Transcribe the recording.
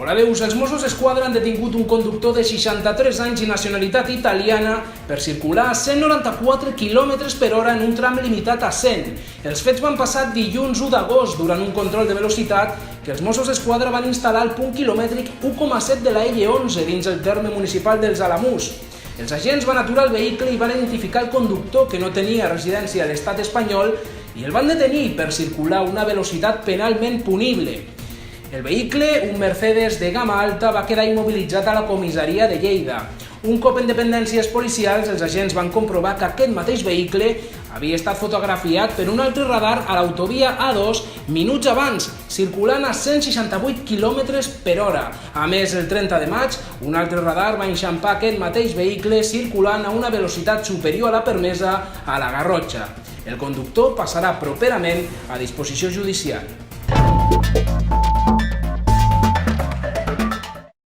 Hola, veus, els Mossos d'Esquadra han detingut un conductor de 63 anys i nacionalitat italiana per circular a 194 km per hora en un tram limitat a 100. Els fets van passar dilluns 1 d'agost durant un control de velocitat que els Mossos d'Esquadra van instal·lar al punt quilomètric 1,7 de la L11 dins el terme municipal dels Alamús. Els agents van aturar el vehicle i van identificar el conductor, que no tenia residència a l'estat espanyol, i el van detenir per circular a una velocitat penalment punible. El vehicle, un Mercedes de gamma alta, va quedar immobilitzat a la comissaria de Lleida. Un cop en dependències policials, els agents van comprovar que aquest mateix vehicle havia estat fotografiat per un altre radar a l'autovia A2 minuts abans, circulant a 168 km per hora. A més, el 30 de maig, un altre radar va enxampar aquest mateix vehicle circulant a una velocitat superior a la permesa a la Garrotxa. El conductor passarà properament a disposició judicial.